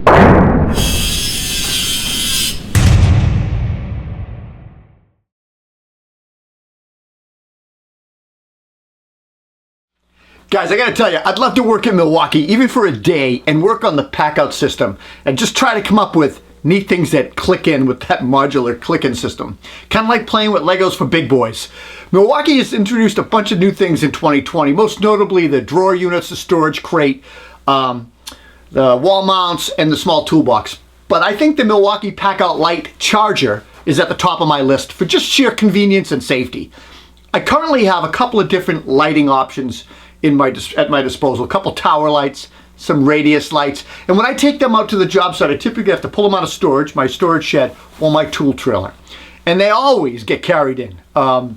Guys, I gotta tell you, I'd love to work in Milwaukee, even for a day, and work on the PACKOUT system and just try to come up with neat things that click in with that modular click-in system. Kind of like playing with Legos for big boys. Milwaukee has introduced a bunch of new things in 2020, most notably the drawer units, the storage crate, the wall mounts, and the small toolbox. But I think the Milwaukee PACKOUT Light charger is at the top of my list for just sheer convenience and safety. I currently have a couple of different lighting options at my disposal. A couple tower lights, some radius lights, and when I take them out to the job site, I typically have to pull them out of storage, my storage shed, or my tool trailer. And they always get carried in or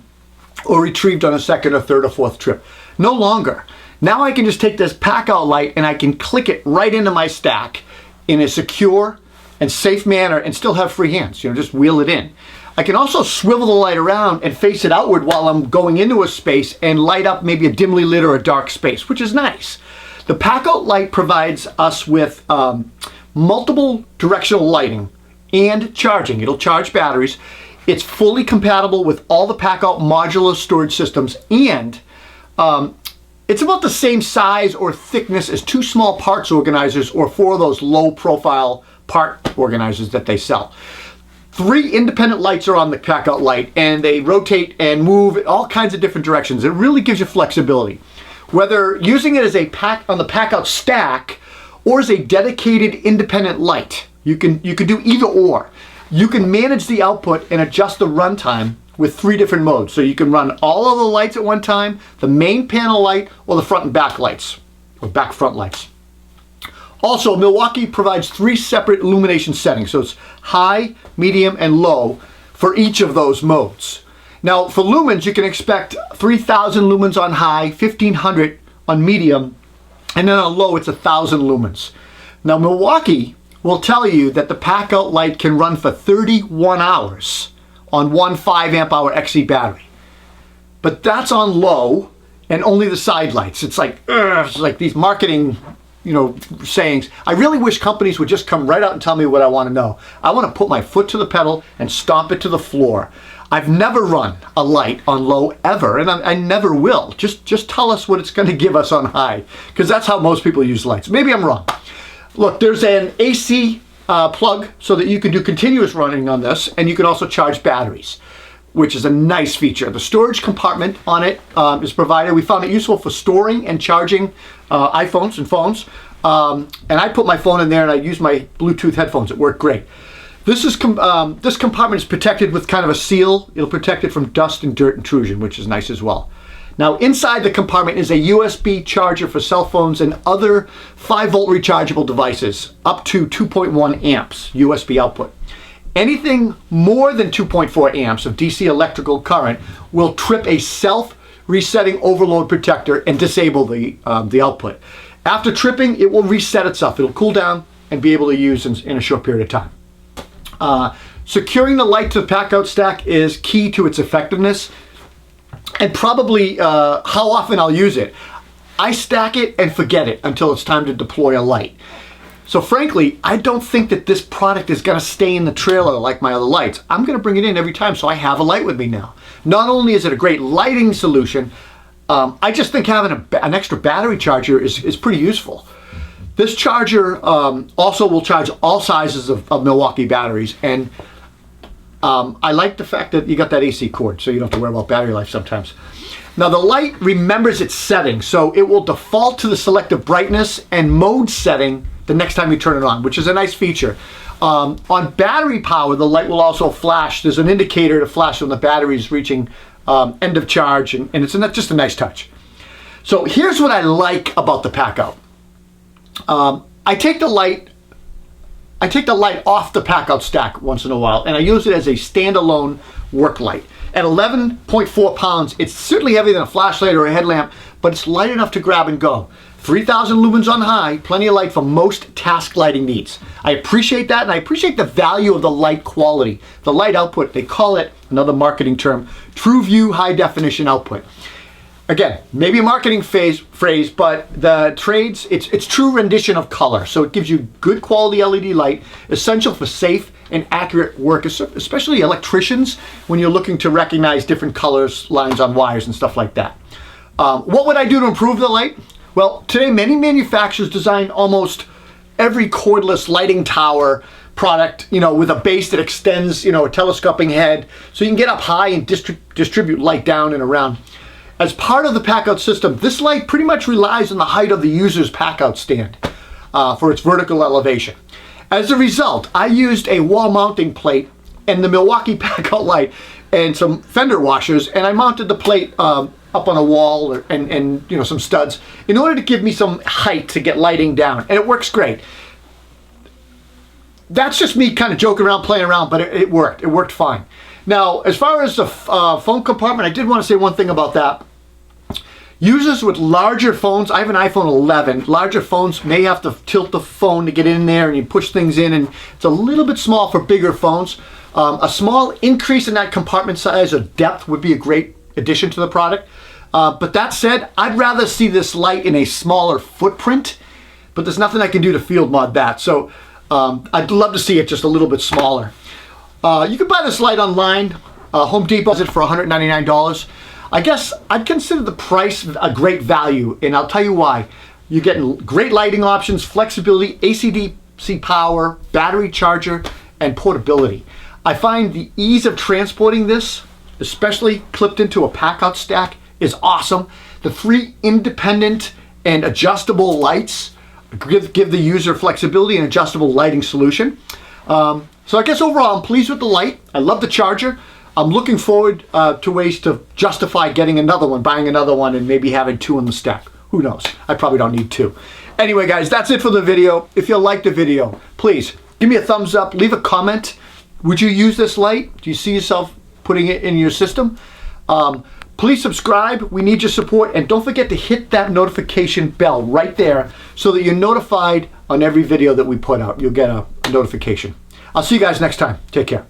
retrieved on a second or third or fourth trip. No longer. Now I can just take this PACKOUT light and I can click it right into my stack in a secure and safe manner and still have free hands, just wheel it in. I can also swivel the light around and face it outward while I'm going into a space and light up maybe a dimly lit or a dark space, which is nice. The PACKOUT Light provides us with multiple directional lighting and charging. It'll charge batteries. It's fully compatible with all the PACKOUT modular storage systems, and it's about the same size or thickness as two small parts organizers or four of those low profile part organizers that they sell. 3 independent lights are on the PACKOUT Light, and they rotate and move in all kinds of different directions. It really gives you flexibility. Whether using it as on the PACKOUT stack or as a dedicated independent light, you can do either or. You can manage the output and adjust the runtime with 3 different modes. So you can run all of the lights at one time, the main panel light, or the front and back lights, or back front lights. Also, Milwaukee provides 3 separate illumination settings, so it's high, medium, and low for each of those modes. Now, for lumens, you can expect 3,000 lumens on high, 1,500 on medium, and then on low, it's 1,000 lumens. Now, Milwaukee will tell you that the PACKOUT Light can run for 31 hours on one 5 amp hour XC battery. But that's on low and only the side lights. It's like these marketing sayings. I really wish companies would just come right out and tell me what I want to know. I want to put my foot to the pedal and stomp it to the floor. I've never run a light on low ever, and I never will. Just tell us what it's going to give us on high, because that's how most people use lights. Maybe I'm wrong. Look, there's an AC plug so that you can do continuous running on this, and you can also charge batteries, which is a nice feature. The storage compartment on it is provided. We found it useful for storing and charging iPhones and phones. And I put my phone in there and I use my Bluetooth headphones. It worked great. This compartment is protected with kind of a seal. It'll protect it from dust and dirt intrusion, which is nice as well. Now, inside the compartment is a USB charger for cell phones and other 5-volt rechargeable devices, up to 2.1 amps USB output. Anything more than 2.4 amps of DC electrical current will trip a self-resetting overload protector and disable the output. After tripping, it will reset itself. It'll cool down and be able to use in a short period of time. Securing the light to the PACKOUT stack is key to its effectiveness and probably how often I'll use it. I stack it and forget it until it's time to deploy a light. So frankly, I don't think that this product is gonna stay in the trailer like my other lights. I'm gonna bring it in every time, so I have a light with me now. Not only is it a great lighting solution, I just think having an extra battery charger is pretty useful. This charger also will charge all sizes of Milwaukee batteries, and I like the fact that you got that AC cord, so you don't have to worry about battery life sometimes. Now the light remembers its settings, so it will default to the selective brightness and mode setting the next time you turn it on, which is a nice feature. On battery power, the light will also flash. There's an indicator to flash when the battery is reaching end of charge, and it's just a nice touch. So here's what I like about the PACKOUT. I take the light off the PACKOUT stack once in a while, and I use it as a standalone work light. At 11.4 pounds, it's certainly heavier than a flashlight or a headlamp, but it's light enough to grab and go. 3,000 lumens on high, plenty of light for most task lighting needs. I appreciate that, and I appreciate the value of the light quality. The light output, they call it, another marketing term, TRUEVIEW high definition output. Again, maybe a marketing phrase, but the trades, it's true rendition of color. So it gives you good quality LED light, essential for safe and accurate work, especially electricians, when you're looking to recognize different colors, lines on wires and stuff like that. What would I do to improve the light? Well, today many manufacturers design almost every cordless lighting tower product, with a base that extends, a telescoping head, so you can get up high and distribute light down and around. As part of the PACKOUT system, this light pretty much relies on the height of the user's PACKOUT stand for its vertical elevation. As a result, I used a wall mounting plate and the Milwaukee PACKOUT Light and some fender washers, and I mounted the plate up on a wall and some studs in order to give me some height to get lighting down, and it works great. That's just me kind of joking around, playing around, but it worked. It worked fine. Now, as far as the phone compartment, I did want to say one thing about that. Users with larger phones, I have an iPhone 11, larger phones may have to tilt the phone to get in there and you push things in, and it's a little bit small for bigger phones. A small increase in that compartment size or depth would be a great addition to the product. But that said, I'd rather see this light in a smaller footprint, but there's nothing I can do to field mod that. So I'd love to see it just a little bit smaller. You can buy this light online. Home Depot has it for $199. I guess I'd consider the price a great value, and I'll tell you why. You're getting great lighting options, flexibility, AC/DC power, battery charger, and portability. I find the ease of transporting this, especially clipped into a PACKOUT stack, is awesome. The 3 independent and adjustable lights give the user flexibility and adjustable lighting solution. So I guess overall I'm pleased with the light. I love the charger. I'm looking forward to ways to justify getting another one, buying another one, and maybe having 2 in the stack. Who knows? I probably don't need 2. Anyway, guys, that's it for the video. If you liked the video, please give me a thumbs up, leave a comment. Would you use this light? Do you see yourself putting it in your system? Please subscribe. We need your support. And don't forget to hit that notification bell right there so that you're notified on every video that we put out. You'll get a notification. I'll see you guys next time. Take care.